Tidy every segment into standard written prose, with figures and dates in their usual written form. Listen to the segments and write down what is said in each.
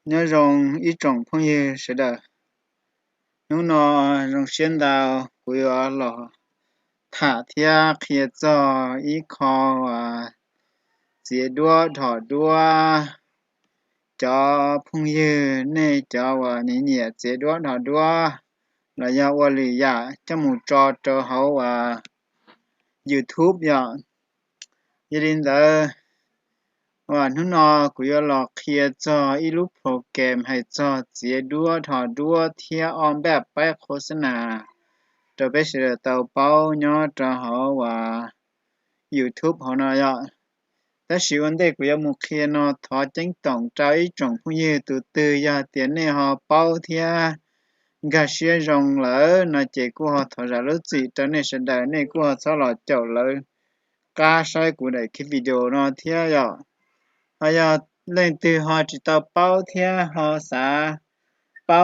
nhớ rong ít trồng phong như sẽ đợi nếu nó rong xuyên đào của lò thả thia kia cho ít kho dễ đua thọ đua cho phong như này cho nhẹ nhẹ dễ đua thọ đua là do lì cho một trò hậu YouTube gia đình đó nếu nó của lò kia cho ít lúc program hay cho dễ đua thọ đua thia onแบบไปโฆษณาจะไปเสียเตาเป้าย่อจะหาYouTube เขาเนาะแต่สิวันเด็กกูยังมุขเขียนทอจังต้องใจจงผู้ยืตัวตือยาเตียนในหอเป้าเทียกาเชียจงเลยนะเจกูหอถอดรถจีตอนนี้เสด็จในกูหอสลอดเจ้าเลยกาใช้กูได้คลิปวิดีโอเนาะเทียหอยเล่นตือหอจิตเป้าเทียหอเป้า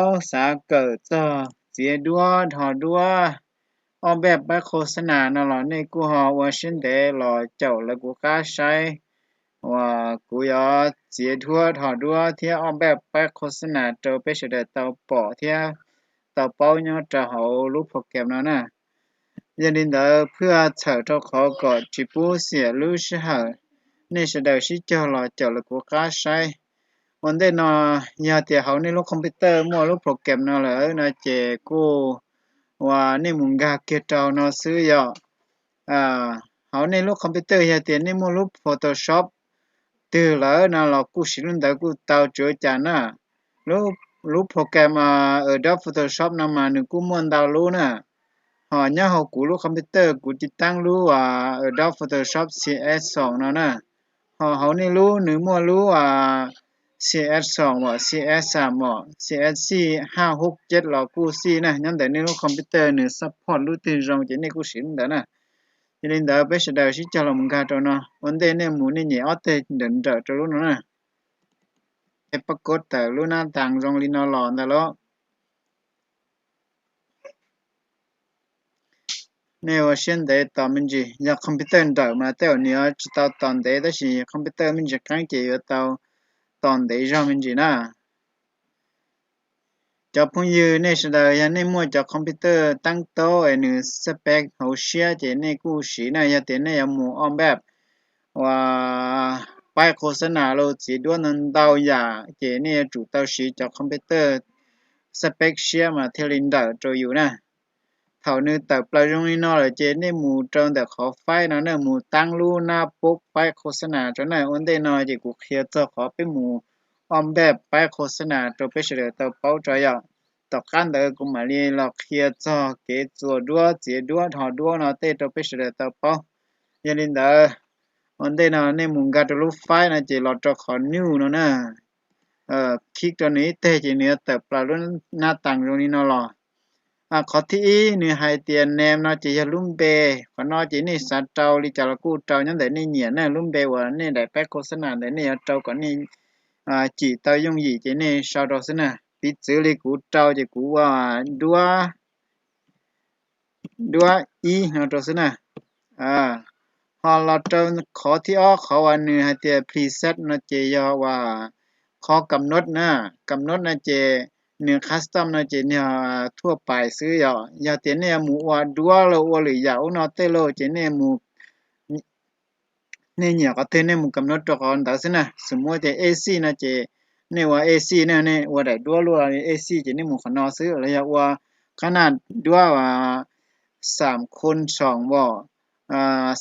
เกิดจะเสียดัวถอดัวออกแบบไปโฆษณาเนาะในกูหอว่าฉันเดหล่อเจ้าแล้วกูกาใช้ว่ากูเสียดัวถอดัวเทียออกแบบไปโฆษณาเจอไปเสด็จเตาป่อเทียเตาเป้าเนาะจะหารูปโปรแกรมเนาะนะยันดินเดอเพื่อเฉาเจ้าขอกอดจิปูเสียรู้ใช่เหรอในเสด็จชิเจ้าหล่อเจ้าแล้วกูกาใช้วันได้นอยาเตียเขาในโลกคอมพิวเตอร์มั่วโลกโปรแกรมเนาะเหรอนะเจกูว่าในมุงกาเกตเอาเนาะซื้อยเขาในโลกคอมพิวเตอร์ยาเตียในมั่วโลก Photoshop ตื่อแล้วนะเรากูสิรุ่นแต่กูเตาเจอจานะรูปโปรแกรมAdobe Photoshop นำมาหนึ่งกูม่วนดาวรู้นะเนี่ยเขากูรู้คอมพิวเตอร์กูติดตั้งรู้Adobe Photoshop CS2 เนาะนะเขานี่รู้หรือมั่วรู้CS2 บ่ CS3 บ่ CS4 5 6 7เรากู4นะงั้นแต่ในรู้คอมพิวเตอร์เนี่ยซัพพอร์ตรู้ตื่นรองจะในกูสินเด้อนะจะเล่นเด้อไปเสด็จชิจาลมึงกาตัวเนาะวันเดเนี่ยหมูนี่เนี่ยเอาแต่เดินเด้อจะรู้เนาะนะไอ้ปรากฏแต่รู้หน้าต่างรองลินอหลอนแต่แล้วเนี่ยว่าเช่นเดต่อมันจีอยากคอมพิวเตอร์เด้อมาแต่เนี่ยจิตตอนเดแต่สิคอมพิวเตอร์มันจะกั้งเกี่ยวต่อตอนเดจอมันจีนะจะพงยืนในสดายในมั่วจากคอมพิวเตอร์ตั้งโต๊ะไอ้หนึ่งสเปคเขาเชียเจในกูสีนะยาเตในยาหมูออมแบบว่าไปโฆษณาเราจีด้วนนั้นดาวยาเจเนี่ยจุดดาวสีจากคอมพิวเตอร์สเปคเชียมาเทลินดาจะอยู่นะเท่านี้แต่ปลายตรงนี้นอเลยเจในหมูจงแต่ขอไฟนะเนี่ยหมูตั้งรูหน้าปุ๊บไปโฆษณาจนไหนวันเดนอจีกูเคลียร์จะขอเป็นหมูออมแบบไปโฆษณาจะไปเฉลยตัวเป้าใจอ่ะต่อการเดินกูมาเรียนเราเคลียร์จะเกจตัวด้วยเจียด้วยถอดด้วยนะเต้จะไปเฉลยตัวเป้ายันดินเดอวันเดนอในมุงกาจะรู้ไฟนะจีเราจะขอนิ้วนะคลิกตัวนี้เต้จีเนี่ยแต่ปลาลุ่นหน้าต่างตรงนี้เนาะหรอขอที่นี่ให้เตียนแนมเนาะจีจะลุ่มเบขอนอจีนี่สัตว์เจ้าลิจาระกูเจ้านั่นแต่นี่เนี่ยนะลุ่มเบว่านี่ได้ไปโฆษณาแต่นี่เจ้าก่อนนี่จีเต้ายงหยีจีนี่ชาวดอกสินะปิดซื้อเลยกูเจ้าจีกูว่าดัวเนาะดอกสินะพอเราเจอขอที่เขาว่าเนื้อให้เตียพรีเซตนะเจียว่าขอกำหนดนะเจเนื้อคัสตอมนะเจเนี่ยทั่วไปซื้อยาเตียเนี่ยหมูว่าดัวเราว่าหรือยาวเนาะเตโลเจเนี่ยหมูเนี่ยก็เตเนี่ยหมูกำหนดตัวก่อนแต่สินะสมมติเจACนะเจเนี่ยว่า AC เนี่ยว่าได้ดัวรัว AC เจเนี่ยหมูขนอซื้ออะไรว่าขนาดดัวว่า3 คน 2บ่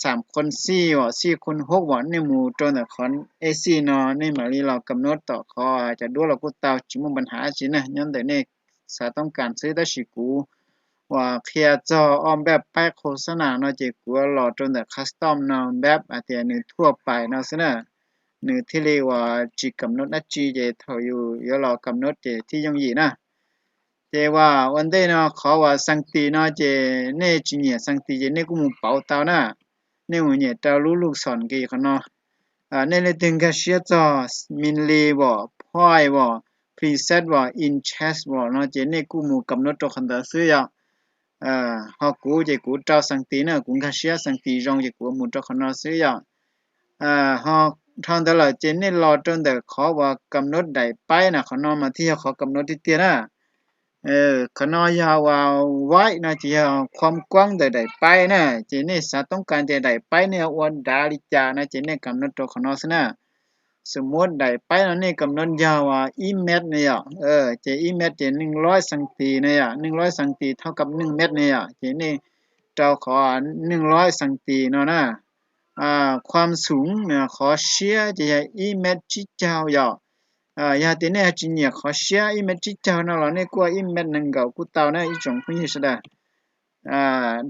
3 คน 4บ่4 คน 6บ่ในหมู่จนแต่คอนเอซีเนาะในหมายเรากำหนดต่อขออาจจะด้วยเราก็เตาจิมปัญหาสินะย้อนแต่เนี่ยสาต้องการซื้อได้สิกูว่าเคลียร์จอออมแบบไปโฆษณาเนาะเจกูหล่อจนแต่คัสตอมเนาะแบบอาจจะนึทั่วไปเนาะซินะนึที่เรียกว่าจิกำหนดนะจีเจเท่าอยู่เดี๋ยวเรากำหนดเจที่ยงยีนะเจว่าวันเดเนาะเขาว่าสังตีเนาะเจเนจิเนี่ยสังตีเจเนกูมูเป่าเตานะเนหัวเนี่ยเตาลูกศรกี่เขาเนาะเนเลยถึงกับเชียจอมินลีบ่พอยบ่พรีเซตบ่อินเชสบ่เนาะเจเนกูมูกำหนดตัวคันตาซื้ออย่างฮอกูเจกูเจ้าสังตีเนาะกูกับเชียสังตีจงเจกูมูตัวคันตาซื้ออย่างฮอ ทางแต่ละเจนนี่รอจนแต่ขอว่ากำหนดใดไปนะขอนอมาที่ขอกำหนดที่เตี้ยนะขนอยาวว่าไว้นะจีความกว้างใดๆไปนะเจนี่สาต้องการจะใดไปเนี่ยอวนดาลิจานะเจนี่กำหนดตัวขนอสนะสมมติใดไปแล้วนี่กำหนดยาวว่าอีเมตรเนี่ยเจอีเมตรเจ100สังตีเนี่ย100สังตีเท่ากับ1เมตรเนี่ยเจนี่เจ้าขอ100สังตีเนาะนะความสูงเนี่ยขอเชียจะอีเมตรจิเจ้าอย่อย่าติเนี่ยจริงเนี่ยขอเชียอีเมตรจิเจ้านะเราเนี่ยกว่าอีเมตรนึงเก่ากูเตาเนี่ยอีจงพุ่งยิ่งสุดา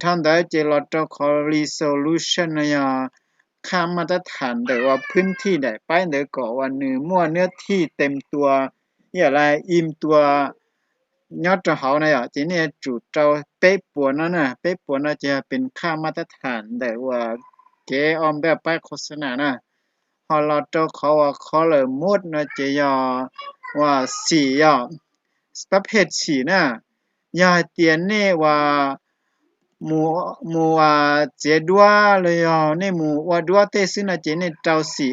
ท่านได้เจรจาขอ resolution เนี่ยค่ามาตรฐานเดี๋ยวว่าพื้นที่ใดไปเดี๋ยวก่อวันนึงมั่วเนื้อที่เต็มตัวอย่างไรอิ่มตัวยอดจะเขาเนี่ยจีเนี่ยจุดเจ้าเป๊ะปวนนั่นน่ะเป๊ะปวนน่าจะเป็นค่ามาตรฐานแต่ว่าเกออมแบบไปโฆษณาน่ะพอเราเจ้าเขาว่าเขาเลยมดนะเจียว่าสีอ่ะประเภทสีน่ะยาเตียนเนี่ยว่าหมู่เจดัวเลยอ่ะเนี่ยหมู่ว่าดัวเตซึ่งน่ะเจเนี่ยเจ้าสี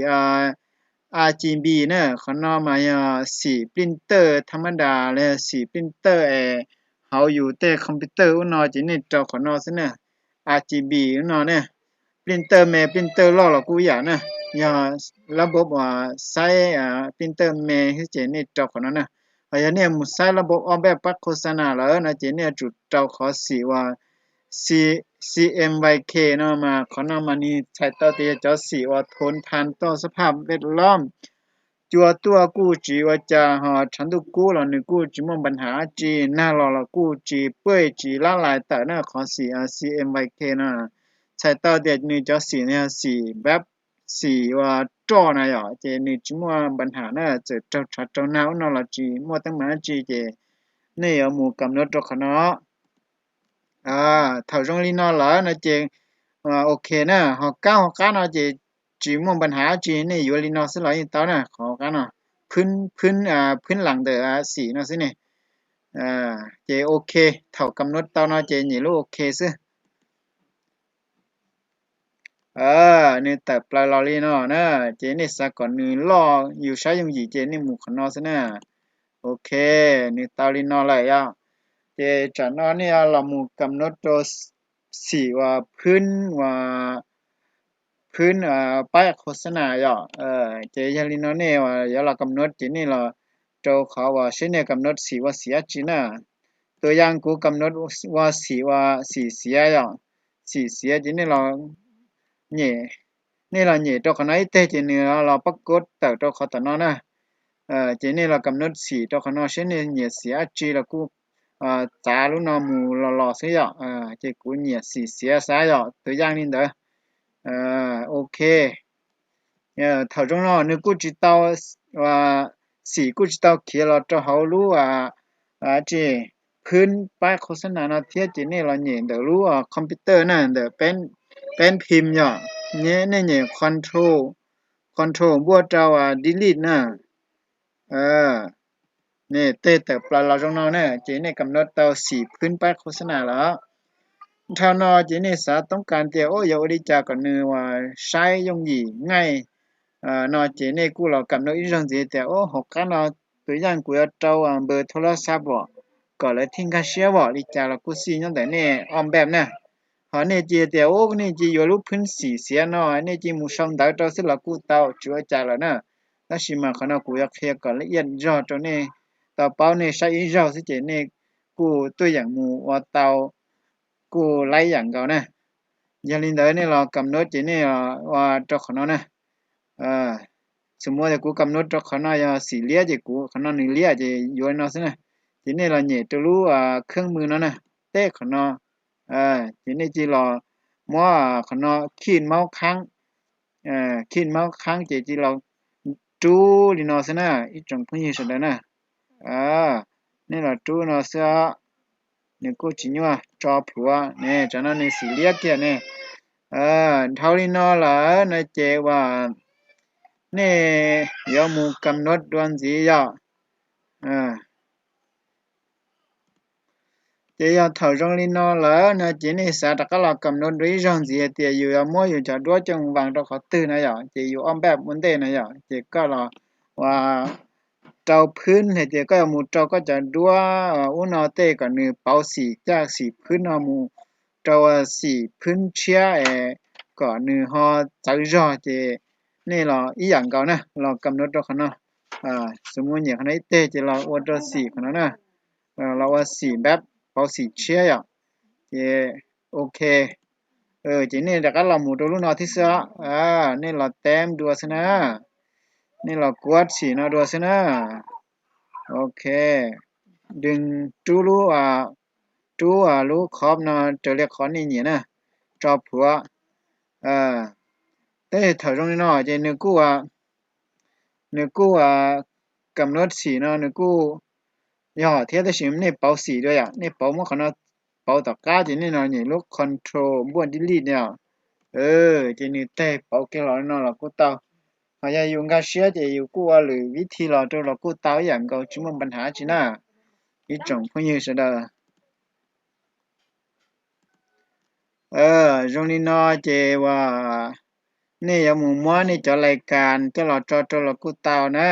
RGB เนี่ยเขานอมาสีปรินเตอร์ธรรมดาเลยสีปรินเตอร์เขาอยู่แต่คอมพิวเตอร์อุนอจีนี่เจ้าเขานอซิเนี่ย RGB อุนอเนี่ยปรินเตอร์แม่ปรินเตอร์ล่อหลอกกูอย่างนะอย่าระบบใช้ปรินเตอร์แม่ที่เจนี่เจ้าเขานอนะเพราะฉะนั้นมุใช้ระบบออกแบบปักโฆษณาแล้วนะเจนี่จุดเจ้าขอสีว่า C CMYK เนาะมาขอนำมานี่ใช้ต่อที่จะสีว่าทนทานต่อสภาพแวดล้อมจัวตัวกู้จีว่าจะฉันตุกู้หรอนึกู้จีมันปัญหาจีหน้าหล่อละกู้จีเป้ยจีละลายแต่หน้าขอสีCMYK นะใช้ต่อเด็ดนี่จะสีเนี่ยสีแบบสีว่าจ่อนะอย่าเจนี่จีมันปัญหาน่ะจะเจ้าชัดเจ้าหน้าน่ะละจีมัวตั้งมาจีเจนี่เอาหมู่กำหนดตัวขนาะ thầu trong linh nó lỡ nó chỉ ok nè họ cá nó chỉ muốnปัญหาchỉ nàyอยู่linh nó sẽ lại tao nè họ cá nó พื้นหลังเดอสีเนาะสิเนี่ยเจโอเคเท่ากำหนดเตาเนาะเจนี่ลูกโอเคซึนี่แต่ปลายลอรี่เนาะนะเจนี่สักก่อนนี่รออยู่ใช้ยังหยีเจนี่หมู่ขนอซะนะโอเคนี่เตาลินเนาะอะไรอ่ะ เจจันนอเนี่ยเราหมู่กำหนดตัวสีว่าพื้นป้ายโฆษณาย่อเจยาลินอเนี่ยว่าอย่าเรากำหนดจีนี่เราโจเขาว่าเช่นเนี่ยกำหนดสีว่าเสียจีน่ะตัวอย่างกูกำหนดว่าสีเสียย่อสีเสียจีนี่เราเนี่ยนี่เราเนี่ยตัวขนาดเตจีนี่เราปรากฏแต่ตัวเขาตัวนอนะจีนี่เรากำหนดสีตัวขนาดเช่นเนี่ยเสียจีเรากูจ้าลูกน้องมูหล่อๆสิอ่ะเจ้ากูเนี่ยสีเสียสายอ่ะตัวอย่างนี้เด้อโอเค头中咯你估知道是估知道去了就好路这พื้นป้ายโฆษณาเนาะเทียจีนี่เราเนี่ยเดี๋ยวรู้คอมพิวเตอร์น่ะเดี๋ยวเป็นพิมพ์อ่ะเนี่ยคอนโทรลบัวเจ้าdelete น่ะเออ นี่เต้แต่ปลาเราจงนอเนี่ยเจนี่กำหนดเตาสีพื้นป้ายโฆษณาแล้วชาวนอเจนี่สาต้องการเตียวโอ้ยอริจาก่อนนือว่าใช้ยงหยีง่ายนอเจนี่กูเรากำหนดอีจังเจแต่โอ้หกกันนอตัวอย่างกูจะเจ้าเบอร์โทรศัพท์บ่ก็เลยทิ้งค่าเชียบ่ริจาเรากูซีนั่นแต่เนี่ยออมแบบเนี่ยหอเนี่ยเจแต่โอ้นี่จีอยู่รูปพื้นสีเสียนอเนี่ยจีมูช่องดาวเจ้าสิเรากูเตาจัวจ่าแล้วนะแล้วชิมาขณะกูอยากเทียก่อนละเอียดยอดตัวนี้ tàu bao này sai ý rau sẽ chỉ này cụ tôi dạng mù và tàu cụ lấy dạng cầu nè giờ linh tới này là cầm nốt chỉ này và cho khả năng nè sớm mua thì cụ cầm nốt cho khả năng xì lia thì cụ khả năng này lia thì vô nó thế này chỉ này là nhẹ từ lú khương mưa nó nè tê khả năng chỉ này chỉ là mua khả năng khiên máu kháng chỉ là chú thì nó thế này ít trong phương như thế này nên là chú nó sẽ nếu cô chỉ nhua cho phùa nè cho nó nên xử lý kia nè thao đi nó là nó chế và nè giờ mu cầm nốt đoan gì vậy chỉ thầu trong linh nó lỡ nó chỉ này sẽ đặt các lò cầm nốt đối trong gì thìอยู่muaอยู่จะด้วยจังวางตัวเขาตื่นนะอย่างจะอยู่อ้อมแบบมันเด่นนะอย่างจะก็ลอว่าเจ้าพื้นเนี่ยจะก็มูเจ้าก็จะด้วยอุ้นอเต้ก็นือเป่าสีจากสีพื้นเอามูเจ้าสีพื้นเชียก็นือฮอใจรอจะนี่เราอีอย่างเก่านะเรากำหนดตัวเขาเนาะสมมุติอย่างนี้เต้จะเราอวดตัวสีเขานะเราว่าสีแบบเป่าสีเชียอย่างเจโอเคจีนี่เดี๋ยวก็เราหมุนตัวลูกนอที่เสือนี่เราเต็มดัวสินะนี่เรากวาดสีนะดัวสินะโอเคดึงจูรู้รู้ขอบนะจะเรียกขอนี่เนี่ยนะจอบผัวแต่ถอยตรงนี้เนาะจะนึกกู้กำหนดสีเนาะนึกกู้ย่อเทียบได้สิมันนี่เป่าสีด้วยนี่เป่ามันขนาดเป่าตะกร้าจีนี่เนาะนี่ลูกคอนโทรลบ้วนดิลีทเนี่ยจีนี่เต้เป่าเกี่ยวเนาะเราก็เตาหาย用个写的有过了วิธีเราตัวเราก็เตาอย่างก็จุมันปัญหาจีน่ะ一种朋友是的ตรงนี้เนาะเจว่านี่ยังมุมว่านี่จะรายการตัวเราตัวเราก็เตานะ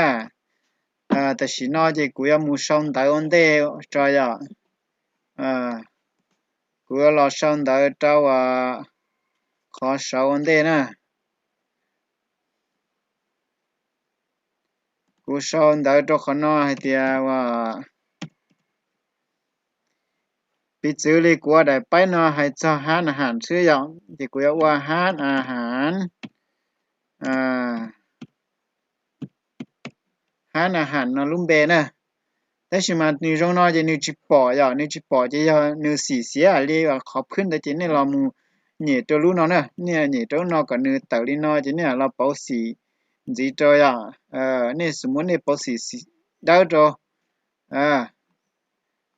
แต่สิเนาะเจกูยังมุส่งตาอันเดียวจอยกูเราส่งตาเจ้าขอสาวอันเดียนะกูส่งตาตัวคนน้อยเดียวปีซื้อเลยกูได้ไปเนาะให้เจ้าหาอาหารซื้ออย่างที่กูอยากว่าหาอาหารหาอาหารเนาะลุงเบนะแต่ชิมานี่จงน้อยจะนี่จิปออย่างนี่จิปอจะนี่สีเสียอะไรขอบขึ้นแต่จีนี่เรามูเนี่ยตัวรู้เนาะเนี่ยเนี่ยตัวเนาะก็นี่เต่าลีน้อยจีเนี่ยเราเป่าสีจีตัวอย่างนี่สมมุตินี่เป่าสีดาวตัว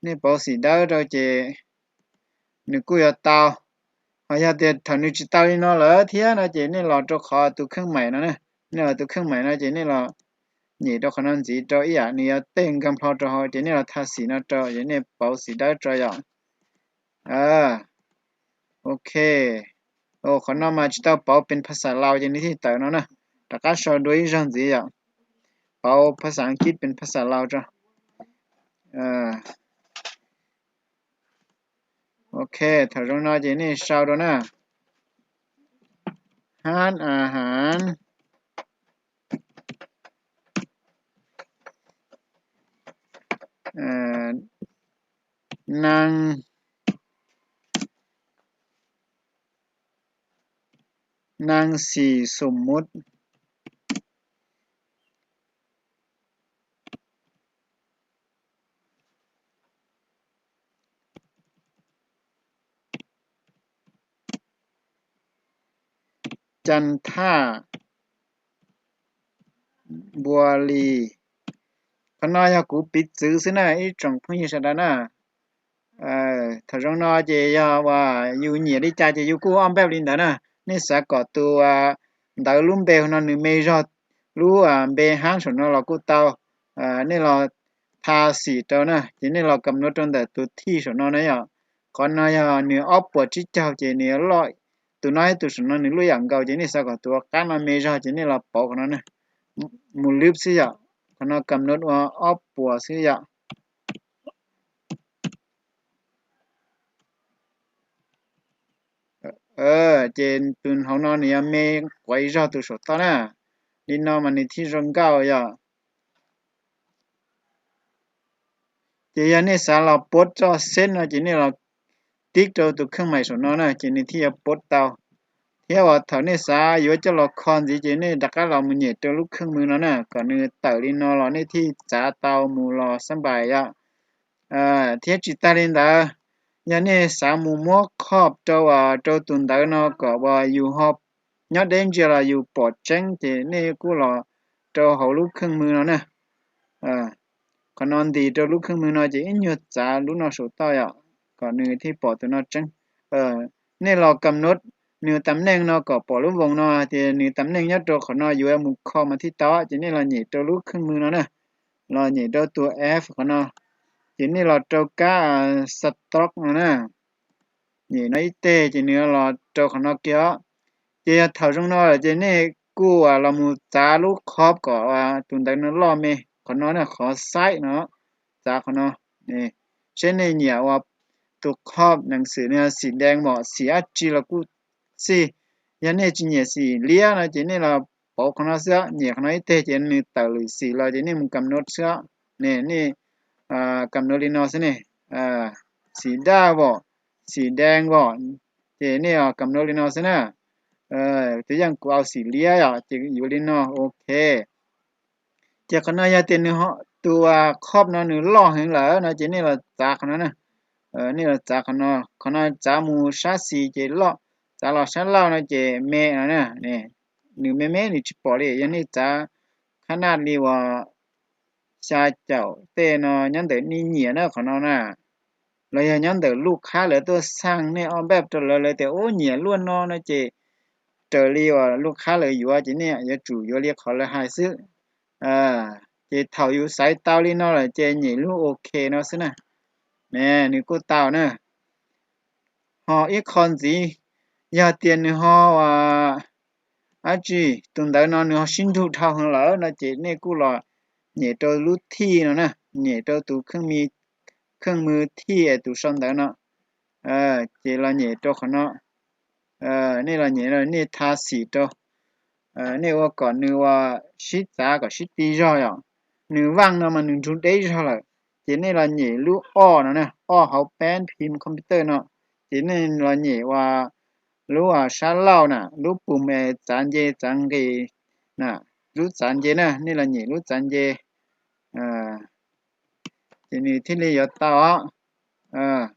นี่เป่าสีดาวตัวเจนี่กูอยากเตา好像在头你知道的那了天那这你老着考都肯买了呢，那都肯买了这你老你都可能自找一样，你要等跟跑着好，这你老他洗那找，人家保洗到这样，OK，可能嘛知道保เป็นภาษาลาวอย่างนี้ที่เต่านะแต่ก็สอนด้วยอย่างนี้อย่าง保ภาษาอังกฤษเป็นภาษาลาวจ้ะโอเคถ้าเราเนาะเจนี่ชาวนะหารอาหารนางสีสมมุติจันท่าบัวลีพนายกูปิดซื้อสินะอีจงพึ่งยิสดานะถ้าเราเนาะเจียว่าอยู่เหนียดิจ่าจะอยู่กูอ้อมแบบลินดานะนี่สักก็ตัวดาวลุ่มเบลนั่นนี่ไม่รอดรู้เบห้างสนเรากูเตานี่เราทาสีเตานะทีนี้เรากำหนดตั้งแต่ตัวที่สนนะก่อนนายเนื้อออปปวดจิตเจ้าเจเนื้อลอยตัวน้อยตัวสนนี่รู้อย่างเก่าเจนี่สักก็ตัวการมาไม่รอดเจนี่เราปอกนั่นนะมูลิบสิขณะกำหนดว่าออปปวดสิเจนตุนของนอนเนี่ยไม่ไว้รอตัวสุดตอนน่ะดินนอนมันในที่ร่มเก่าเจียนี่สาเราปดจอเส้นเจนี่เราติ๊กตัวเครื่องหมายสนนะเจนี่ที่ปดเตาเที่ยวว่าเท่านี้สาอยู่จะเราคอนสิเจนี่ดักเรามือเหยียดตัวลูกเครื่องมือนั่นน่ะก่อนนี้เต่าลินนอนเราในที่จ่าเตามูรอสบายเที่ยวจิตตาลินดายันนี่สามมุมครอบตัวตุนดาวน์ก็ว่าอยู่หอบยอดเด่นจะอยู่ปอดเจงที่นี่กูรอตัวเขาลูกเครื่องมือแล้วนะขนอนดีตัวลูกเครื่องมือน้อยจะอินยศจ่าลูกน้อยสุดต่อยก่อนนี้ที่ปอดตัวน้อยเจงนี่เรากำหนดเนื้อตำแหน่งก็ปอดลูกวงที่เนื้อตำแหน่งยอดตัวขนอยู่มุมข้อมาที่ต่อจะนี่เราหนีตัวลูกเครื่องมือนะเราหนีตัว F ขนเจ chỉ nên là trâu cá stock nữa nhỉ nói tê chỉ nữa là trâu khăn nó kia chỉ thầu trong nó là chỉ nên cú là một giá lúc khóp có tụi ta nó lo mê còn nó là khó sai nó giá của nó nè cho nên nhiềuตัวครอบหนังสือเนี่ยสีแดงหมอสีอาจีละกูสียันเนี่ยจีเนี่ยสีเลี้ยนะจีเนี่ยเราปอกของเราเสื้อเนี่ยของเราเตะจีเนี่ยต่อหรือสีเราจีเนี่ยมันกำหนดเสื้อเนี่ยนี่กำหนดลีนอสเนี่ยสีดาบ่สีแดงบ่จีเนี่ยกำหนดลีนอสนะตัวอย่างกูเอาสีเลี้ยอ่ะจีอยู่ลีนอโอเคจีของเราอยากเต็นเนื้อตัวครอบเนาะเนื้อล่อเห็นเหรอนะจีเนี่ยเราจากของเรานะนี่เราจากขนาดจามูชาสีเจล่อจาล่อฉันเล่านะเจเมนะเนี่ยหนึ่งเมนี่จิปอเลยยันนี่จาขนาดนี้ว่าชาเจ้าเตนอยันเดนี่เหนียนะขนาดน่ะเลยยันเดลูกค้าเหลือตัวสร้างเนี่ยเอาแบบตัวเลยแต่โอ้เหนียล้วนนอนะเจเจอรีว่าลูกค้าเลยอยู่ว่าเจเนี่ยอย่าจู่อย่าเรียกเขาเลยหายซื้อเจเท่าอยู่สายเต้าลีนอเลยเจเหนียลูกโอเคเนาะซินะnè nếu cô tao nè họ ít con gì giờ tiền họ chị tuần tới nó họ xin thu thao hơn lỡ nó chỉ nên cô là nhẹ cho lút thi nó nè nhẹ cho tụ khương mưa thi tụ xong tới nó chỉ là nhẹ cho nó nên là nhẹ là nên tha xỉ cho nênว่าก่อนนึกว่าชิดจ้ากับชิดตีรอยอ่ะนึกว่างเนาะมันนึกจุดได้เท่าไหร่ chỉ nên là nhỉ lúc o nó nè o học pen phim computer nó chỉ nên là nhỉ và lúc sáng lâu nè lúc bùm mẹ chán dê chán cái nè lúc chán dê nè nên là nhỉ lúc chán dê chỉ nên thiết lý ở tao á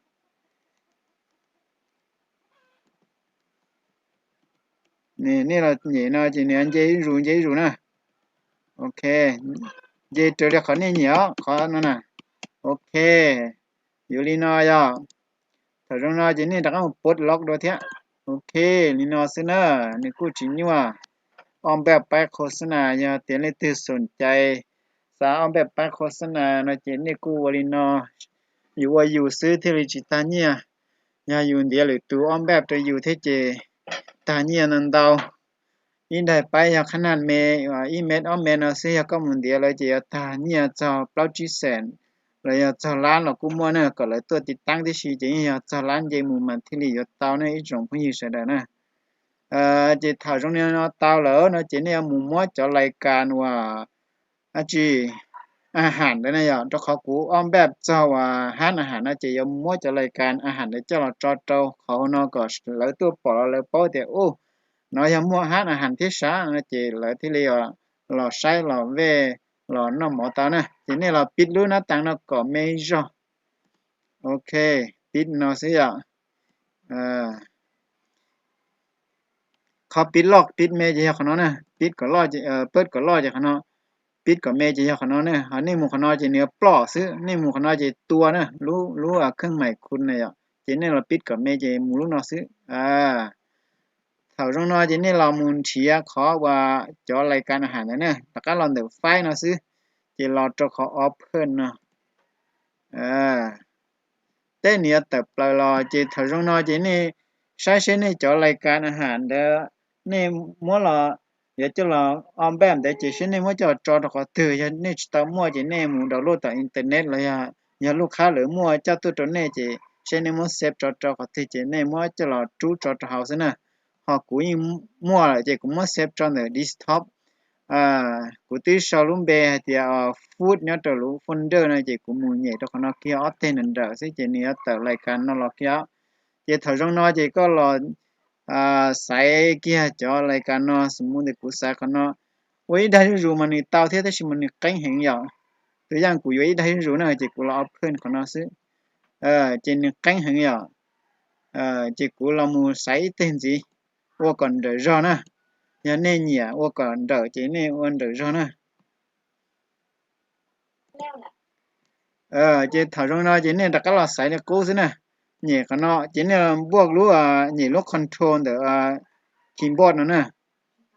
nè nên là nhỉ nó chỉ nên dê rủ nè ok dê trở lại khó nên nhỉ khó nó nè ok Yulina ya thời gian này chỉ nên đặt một bot lock đó thế ok Lina xin nữaนี่กูจริงนี่ว่าออมแบบไปโฆษณาอย่าเตียนเลยตื่นสนใจสาออมแบบไปโฆษณานะเจนี่กูวลินออยู่ว่าอยู่ซื้อที่ริจิตาเนี่ยอย่าอยู่เดียวหรือตัวออมแบบจะอยู่ที่เจตาเนี่ยนันดาวอินได้ไปอยากขนาดเมอีเมดออมเมนเสียก็มุนเดียวเลยเจตาเนี่ยจะเปล่าจีแสนเลยจะร้านเรากูมัวเนี่ยก็เลยตัวติดตั้งที่ชีจริงจะร้านเจมูมันที่นี่อยู่เตาเนี่ยอีจงผู้หญิงเสด็จนะจีถ่ายตรงนี้เนาะเตาเหรอเนาะจีเนี่ยมูมัวจะรายการว่าจีอาหารได้นะอย่างเจ้าเขากูอ้อมแบบเจ้าว่าห้านอาหารนะจียมัวจะรายการอาหารได้เจ้าเราจอดเจ้าเขาเนาะก็เลยตัวปอเลยปอแต่โอ้เนาะยังมัวห้านอาหารที่ช้านะจีเลยที่เรียกเราใช้เราเวเราน้ำหมอตานะทีนี้เราปิดรูหน้าต่างเราก็ไม่รอโอเคปิดเนาะสิอ่ะเขาปิดล็อกปิดเมย์จะเขาเนาะนะปิดก็รอจะเปิดก็รอจะเขาเนาะปิดก็เมย์จะเขาเนาะเนี่ยอันนี้หมู่เขาเนาะจะเนื้อปลอกซื้อนี่หมู่เขาเนาะจะตัวนะรู้เครื่องหมายคุณเนี่ยทีนี้เราปิดก็เมย์จะหมู่ลูกเนาะซื้อแถวตรงเนาะทีนี้เรามุนเชียขอว่าจอรายการอาหารเนี่ยแล้วก็เราเดือดไฟเนาะซื้อจะรอจะขอออฟเพิ่นเนาะแต่เนี่ยแต่ปลายรอจะแถวตรงเนาะจะนี่ใช้เช่นนี่จอรายการอาหารเด้อนี่มัวเราเดี๋ยวจะเราออมแบบแต่จะเช่นนี่มัวจะจอดขอถือจะนี่ตั้งมัวจะนี่หมู่ดาวน์โหลดจากอินเทอร์เน็ตเลยอย่าลูกค้าหรือมัวเจ้าตัวนี่จะเช่นนี่มัวเซฟจอขอถือจะนี่มัวจะเราจูจอเฮาส์นะhọ cũng mua lại chỉ cũng mất xếp cho người desktop cũng tí sau lúc bé thì food nhớ từ lúc folder này chỉ cũng muốn nhảy cho nó kia ở tên nên đỡ sẽ chỉ nhớ từ lại cái nó là kia chỉ thời gian nó chỉ có là sai kia cho lại cái nó sớm muốn để cũng sai cái nó với đây rồi mà mình tao thế thì mình cánh hiện giờ thời gian của với đây rồi này chỉ cũng là open của nó xứ trên cánh hiện giờ chỉ cũng là mua sai tên gì 我còn đợi rồi nè nhà nên nhỉ 我còn đợi chỉ nên 我đợi rồi nè chỉ thảo trong nó chỉ nên đặt cái là sai là cố thế nè nhỉ cái nó chỉ nên buộc lúc nhỉ lúc control được keyboard nó nè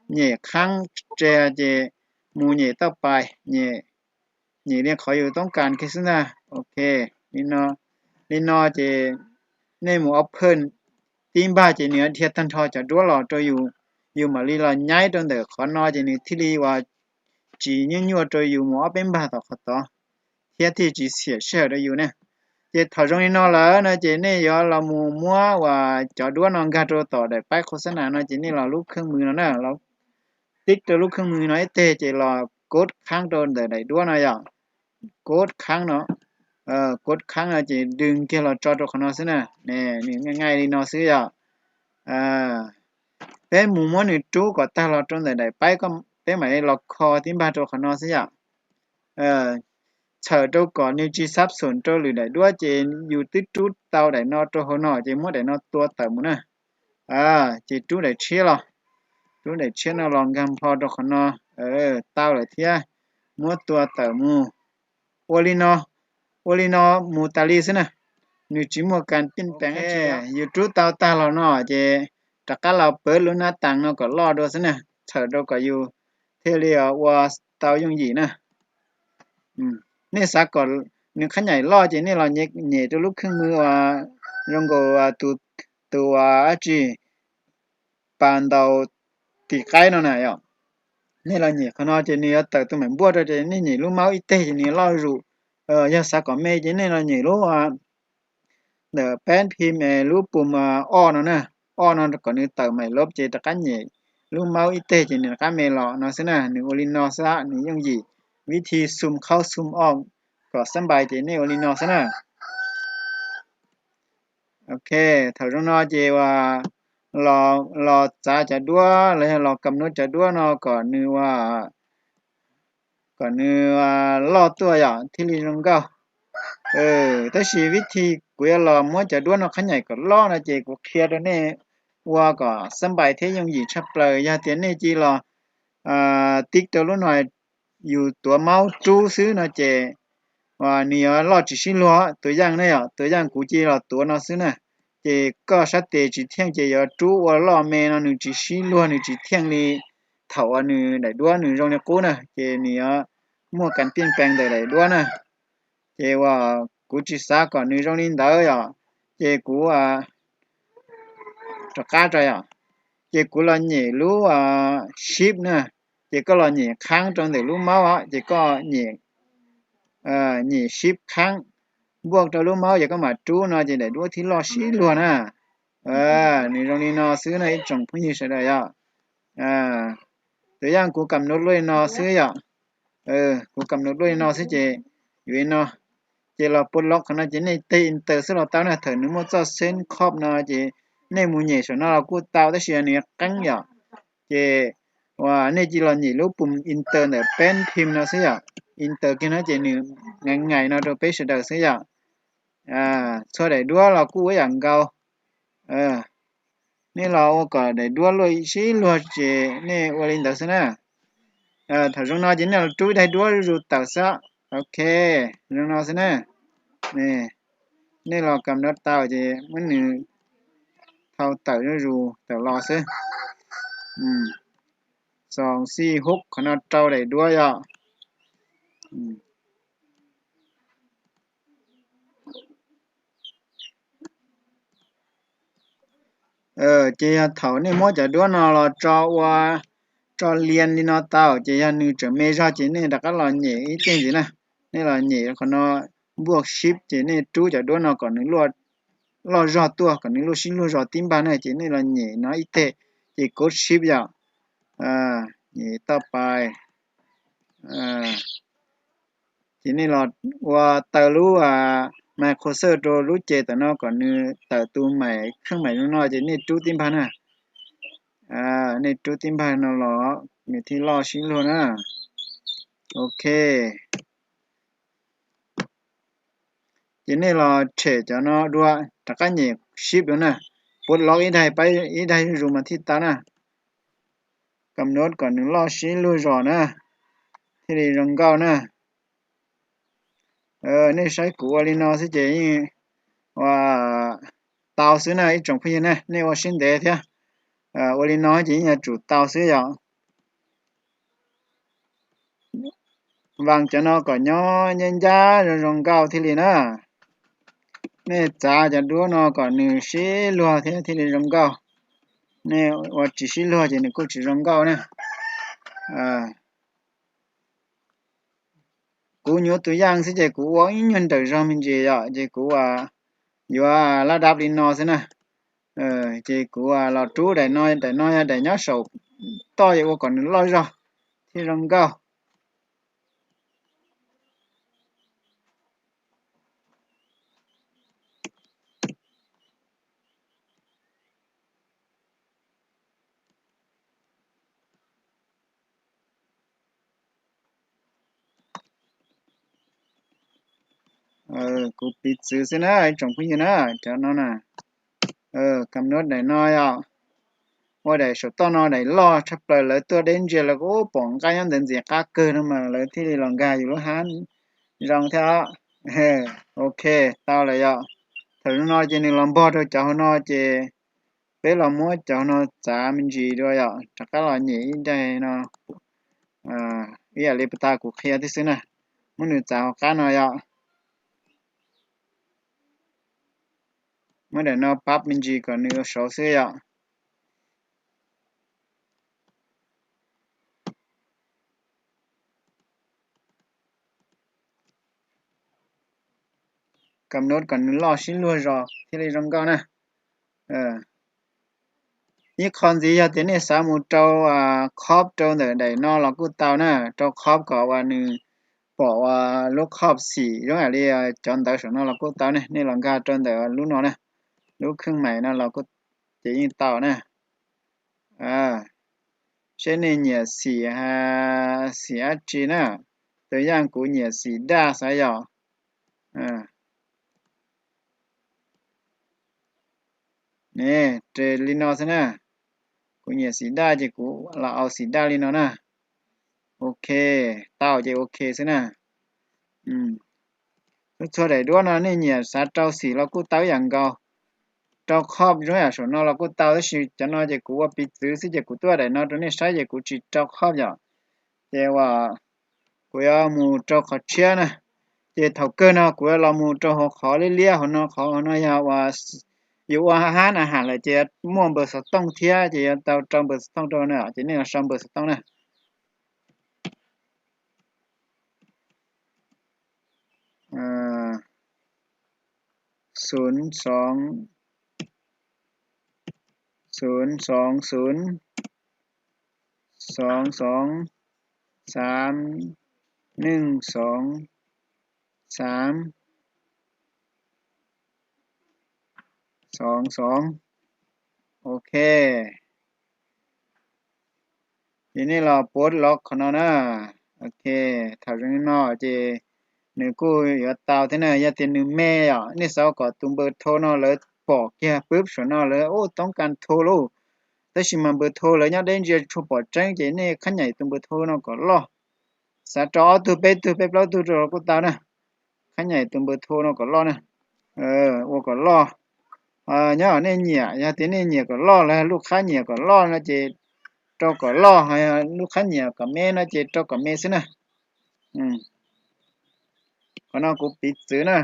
nhỉ kháng trẻ chỉ mù nhỉ tao bài nhỉ nhỉเนี่ยขออยู่ต้องการคิดนะโอเค li no chỉ nên một open tin ba chỉ nữa thiệt thân thôi cho đua lò cho yêu mà li là nhảy trong để khó nói chỉ nữa thì li và chỉ những nhiều cho yêu một bên ba tao khó to thiệt thì chỉ xỉa sợ đó yêu nè chỉ thằng trong nó là nó chỉ này giờ là mua và cho đua nó gạt rồi tao để phải khó sinh nó chỉ này là lúc không mưa nó nè là tích cho lúc không mưa nó tê chỉ là cốt kháng trong để đua nó vậy cốt kháng nó cốt kháng là chỉ đừng kia là cho nó xí nè nè ngay đi nó xí vậy bé muốn đi chú có ta là trong này bay có bé mày lọc kho tiếng ba cho nó xí vậy chờ đâu có như chỉ sắp xuân cho lười đại đua chỉ dù tích chút tao đại nó cho nó chỉ muốn đại nó tua tầm nè chỉ chú đại chia lo chú đại chia nó lòng gam pho cho nó tao lại thia muốn tua tầm mu Olino mu tali xí nè như chỉ một căn tin bèn dù chú tao ta là nó chỉ tất cả là bớt luôn nó tăng nó có lo đâu xí nè chờ đâu có dù thế li qua tao dùng gì nè nè sao còn nếu khán giả lo chỉ nè là nhẹ nhẹ từ lúc không mưa rong go từ chỉ ban đầu thì cái nó này ạ nè là nhẹ khán giả chỉ nè từ từ mình bua ra chỉ nè nhẹ lúc máu ít chỉ nè lo rủ giờ sao còn mê chỉ nè là nhẹ lúc để pen phim lúc bùm nó nè nó còn nè từ mày lốp chỉ tất cả nhẹ lúc máu ít chỉ nè cái mê lọ nó sẽ nè nè olino sa nè dùng gìวิธีซูมเข้าซูมออกก็สบายใจในโอลินอซะนะโอเคถ้าเราเนาะเจว่าเราจะด้วยแล้วเรากำหนดจะด้วยเนาะก่อนนึว่ารอตัวอย่างที่ลีนงก็แต่ชีวิตที่กูเรามัวจะด้วยเนาะขันใหญ่ก็รอนะเจกูเคลียร์เนี่ยว่าก็สบายเที่ยงหยีชับเลยยาเตียนเนี่ยจีเราติ๊กตัวรู้หน่อยอยู่ตัวเมาจู้ซื้อนะเจว่านี่เรา只是说ตัวอย่างเนี่ยตัวอย่างกูจีเราตัวน่ะซื้อนะเจก็ชัดเจนจีเที่ยงเจยจู้ว่าเราแม่นะหนึ่ง只是ล้วนหนึ่งจีเที่ยงนี่เท่าอันหนึ่งได้ด้วยหนึ่งตรงนี้กูนะเจนี่มั่วกันเปลี่ยนแปลงได้ด้วยนะเจว่ากูจีสาก่อนหนึ่งตรงนี้เด้อเจกูจะกล้าใจเจกูละเนี่ยรู้ชิปนะเจก็ละเนี่ยค้างตรงแต่รู้เมาเจก็เนี่ยnhị ship kháng buộc cho lúc máu giờ có mà chú nó chỉ để đua thì lo xí luôn nị trong đi nó xứ này trồng phun như thế này tự nhiên cũng cầm nốt lôi nó xứ cũng cầm nốt lôi nó xứ chị vì nó chỉ là bút lọc nó chỉ này tin từ số là tao này thử nếu mà cho sen khop nó chỉ nên muốn nhảy số nó là cú tao tới xưa này căng vậy chị và nên chỉ là nhảy lúc bùm internet pen phim nó xứ inter kia nó chỉ nửa ngày nó được page được xí vậy cho để đua là cú ấy ăn cao nên là ô cả để đua lôi xí luôn chỉ nên ô linh được xí nè thật ra nó chỉ là chú đây đua rồi tạo sao ok rồi nó xí nè nè nên là cầm nó tạo chỉ mấy nửa thao tạo nó rồi tạo lo xí song si hút nó trâu để đua vậy chị thầu này mỗi giờ đua nó là cho liền đi nó tao chị như chuẩn mê ra chị này đã có là nhẹ ý tên gì nè nên là nhẹ còn nó buộc ship chị này chú giờ đua nó còn những luôn lo ra tua còn những lúc xin luôn ra tim ban này chị này là nhẹ nó ít tệ chị code ship vậy nhẹ tao bài chị này là qua tao lúc mà khó sơ đồ lúc chế tao nó còn như tao tu mày không mày nó chỉ nên chú tim ban nên chú tim ban nó lo người thì lo xin luôn ok chỉ nên là chế cho nó đua tất cả nhẹ ship nữa nè bút log ý đây rồi mà thiết ta nè cầm nốt còn những lo xin luôn rồi nè thì đi rong cao nè nên sai của ali nó sẽ chỉ và tao xứ này trồng phi này nênว่า xin để thế ali nó chỉ là chủ tao xứ vậy vàng cho nó có nhỏ nhân giá rồi rong cao thì liền nè giá cho đua nó còn nửa xí lúa thế thì đi rong cao nè và chỉ xí lúa thì nó cũng chỉ rong cao nè à cú nhớ tôi giang sẽ chạy cú uống nhân đời ra mình gì vậy chạy cú vừa là đáp đi nó thế nè chạy cú là chú để nhớ sầu to vậy còn lo ra thì rong cao cú bị xử thế nè trồng cái gì nè cho nó nè cầm nốt để nó àว่าได้สุดต้นนอได้ล่อชับเลยตัวเด่นเจแล้วก็ป่องกันยันเดินเสียก้าเกินมาเลยที่ลองกายอยู่แล้วฮันรองเท้าเฮ้โอเคตาเลยอ่ะถึงนอเจนี่ลำบากด้วยเจ้านอเจเป็นลำมัวเจ้านอจ่ามันจีด้วยอ่ะจักรลอยหนีได้เนาะอย่าเลยปตากูเคลียร์ที่สุดนะมันอยู่จ่ากันหน่อยอ่ะไม่ได้นอปั๊บมันจีก่อนนี่ก็สาวเสีย cầm nốt còn lo xin luôn rồi thế này trong con nè như con gì ya tiếng này sao một trâu khóp trâu để đẩy no là cứ tao nè trâu khóp có và nữ bỏ lúc khóp xỉ giống như là chọn tao số nó là cứ tao nè nên là ga trâu để lúc nó nè lúc khưng mày nó là cứ chỉ như tao nè trên này nhẹ xỉ xỉ chi nè tới dạng của nhẹ xỉ đa sai rồi nè trên lino thế nè của nhẹ xỉ đa chỉ của là ao xỉ đa lino nè ok tao chỉ ok thế nè lúc cho để đua nó nên nhẹ sát trâu xỉ là cũng tao dạng cao trâu khóc rồi à số nó là cũng tao xỉ cho nó chỉ của bị giữ xí chỉ của tôi để nó cho nên sai chỉ của chỉ trâu khóc vậy thìว่าcủa mu trâu khó chia nè thì thầu cơ nó của là mu trâu họ khó lấy lia họ nó khó nó yaว่าอยู่อาหารเลยจะม่วงเบอร์สต้องเทียจะเตาจอมเบอร์สต้องตัวเนี่ยจะเนี่ยซ้ำเบอร์สต้องเนี่ยศูนย์สองศูนย์สองศูนย์สองสองสามหนึ่งสองสามสองสองโอเคทีนี้เราปลดล็อกของเรานะโอเคถ้าเรื่องนอจะหนึ่งกู้อย่าเตาที่ไหนอย่าเตียนหนึ่งแม่อ่ะนี่สาวก็ตุ้มเบอร์โทรนอเลยบอกแกปุ๊บส่วนนอเลยโอ้ต้องการโทรลูกแต่ชิมันเบอร์โทรเลยเนี่ยเดินจะชุบปอดจังเจนี่ขันใหญ่ตุ้มเบอร์โทรนอก็รอสะจอตัวเป็ดเราตัวเราก็เตานะขันใหญ่ตุ้มเบอร์โทรนอก็รอนะว่าก็รอเนี่ยเนี่ยอย่าเตียนเนี่ยก็รอแล้วลูกค้าเนี่ยก็รอนะเจเจ้าก็รอให้ลูกค้าเนี่ยก็แม่นะเจเจ้าก็แม่ซินะก็น้องกูปิดซื้อนะ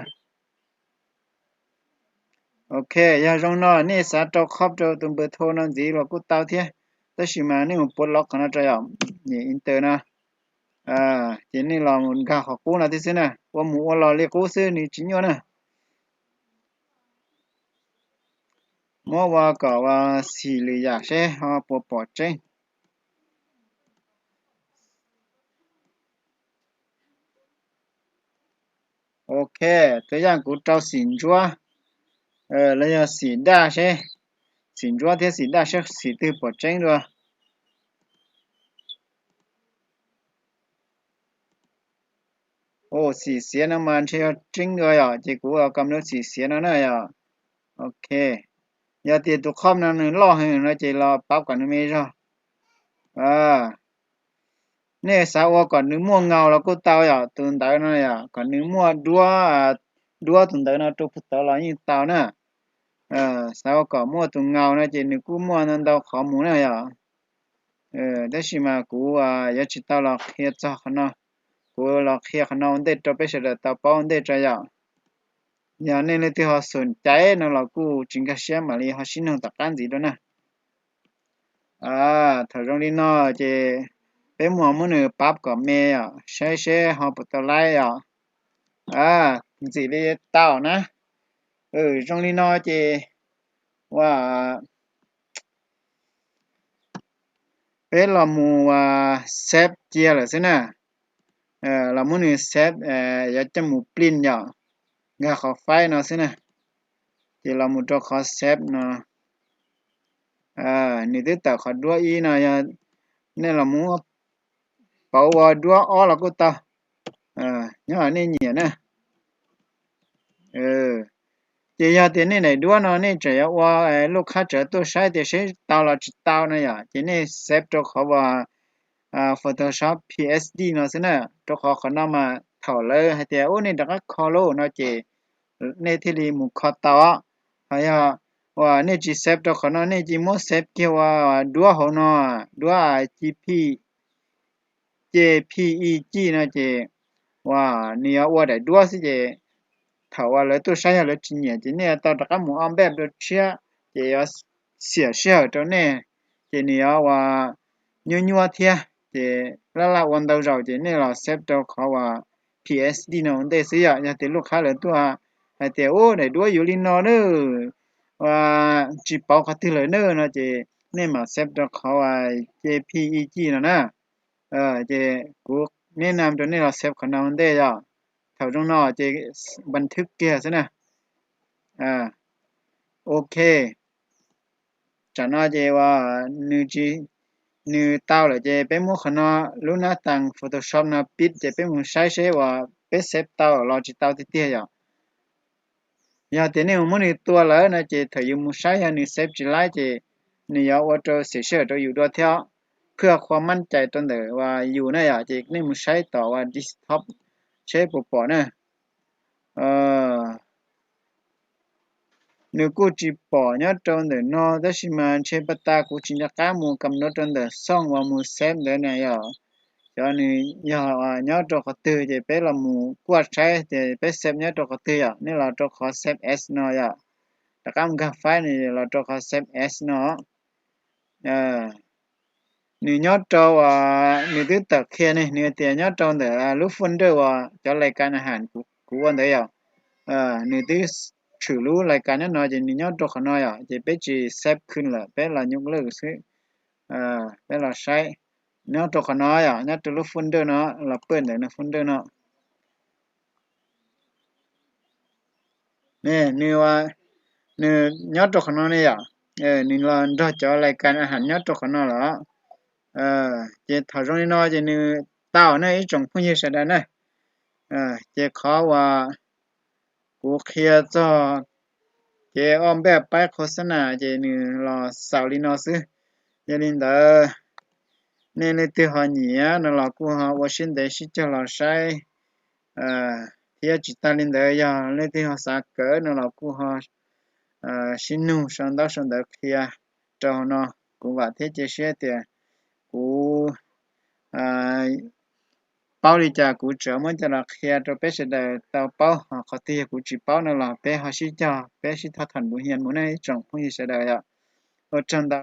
โอเคอย่าลงนอนี่สาเจ้าครอบเจ้าตุ้มเบอร์โทรนั่นสิเรากูเตาเทียแต่ชิมานี่มันปลดล็อกกันนะเจ้านี่อินเตอร์นะทีนี้เราหมุนค่าขอกู้นะที่ซื้อนะว่าหมูว่าเราเรียกกู้ซื้อนี่จริงอยู่นะมัวว่าก็ว่าสี่หรืออยากใช่ฮะปวดปอดใจโอเคตัวอย่างกูเจ้าสินจัวแล้วยังสีด้าใช่สินจัวเทียสีด้าใช่สีตื้อปอดใจด้วยโอ้สีเสียน้ำมันใช่จริงด้วยอ่ะจีกูเอากำเนิดสีเสียนั่นน่ะอ่ะโอเคอย่าตีตัวคอมนั่นนึงรอให้นะจีรอปั๊บกันไม่ใช่เนี่ยสาวก่อนนึงม่วงเงาแล้วก็เตาอ่ะตื่นเตานั่นอ่ะก่อนนึงม่วงดัวตื่นเตานะตัวพุทธเรายิ่งเตานะสาวก่อนม่วงตัวเงานะจีนึกกูม่วงนั่นเตาขอมูนะอ่ะแต่ชิมากูอยากจิตเตาเราเฮียจ้าขนากูเราเฮียขนาดเด็ดจะไปเสด็จเตาป้อนเด็ดใจอ่ะ giờ nên là thì họ sồn cháy nó là cú chính cái xe mà đi họ xin không tập can gì đó nè thời trong đi nó chỉ bé mùa muốn nửa bắp có mẹ à xe họ bắt đầu lại gì đi tao nè trong đi nó chỉ và bé là mùa xếp chia là thế nè là muốn nửa xếp giờ cho mùa plin nhở nghe khó phai nó thế nè thì là một trò khó xếp nó nửa thứ tao khó đua ý nó nên là muốn bảo vào đua ó là cô ta nhớ là nên nhỉ nè chỉ giờ thì này đua nó nên chỉ qua lúc khác trở tôi sai thì sẽ tao là chỉ tao này à chỉ nên xếp cho họ vào Photoshop PSD nó thế nè cho họ khả năng mà thảo lơ hay thì nên đặt các color nó chỉ nên thì đi một khó tao hay nên chỉ xếp cho khả năng nên chỉ muốn xếp kêu đua họ nó đua GP JPEG nó chỉ nhiều để đua gì thảo là tôi sai là chỉ nhẹ chỉ nè tao đặt một ông bếp được chia thì sửa cho nè thì nhiều nhiều thiệt thì làวันđầu rồi thì nè là xếp cho họ PSD nó vấn đề gì nhà thì lúc khác là tôi hay thì để đua yếu linh nó nữa chỉ bảo cái thứ lời nữa nó chỉ nên mà xếp cho họ JPEG nó nè thì cũng nên làm cho nên là xếp khả năng vấn đề rồi thảo trong nó chỉบันทึกkia thế nè ok chả nói gì nữ tao là chỉ bé mua khả năng lúc nào tăng Photoshop nó biết chỉ bé muốn sai sẽ bé xếp tao là chỉ tao thì tiếc rồi giờ thế này muốn nữ tua là nó chỉ thời dùng muốn sai hay nữ xếp chỉ lại chỉ nữ yêu ở chỗ sửa chỗอยู่ด้วยtheo เพื่อความมั่นใจตนเดอว่าอยู่ในchỉนี่muốn saiต่อว่า desktop ใช้ปุ๊บเนี่ยnếu cô chỉ bỏ nhớ trong để nó đó chỉ mà trên bát ta cũng chỉ là cá mù cầm nó trong để xong và mù xem để này cho nên nhớ trong khó tư thì bé là mù quạt trái thì bé xem nhớ trong khó tư nên là trong khó xem S nó tất cả các file này là trong khó xem S nó nếu nhớ trong nếu thứ tập kia này nếu tiền nhớ trong để lúc phân đưa cho lại cái hàng của anh đấy nếu thứ trừ lú lại cái nó chỉ nhớ trong khó nói chỉ bé chỉ xếpขึ้นlà bé là nhung lư xí bé là sai nhớ trong khó nói nhớ trong lúc phân đưa nó là quên để nó phân đưa nó nè nếu nhớ trong khó nói này nếu là cho lại cái hàng nhớ trong khó nói là chỉ thảo trong nó chỉ nếu tao này trong phương như sẽ đây này chỉ khó của kia cho chỉ bé bài cố sự nào chỉ nếu là sao đi nó xứ cho nên đó nên là từ họ nhỉ nó là của họ Washington sẽ cho là sai thì chỉ ta lên đó giờ nên từ họ sao cỡ nó là của họ xin nu sang đó kia cho nó cũng vậy thế chỉ sẽ tiền của bao đi chả của trở mới cho là kia cho bé sẽ đợi tàu bao họ có tiền của chỉ bao nó là bé họ sẽ cho bé sẽ thắt thành bộ hiện muốn này trong không gì sẽ đợi ở trong đó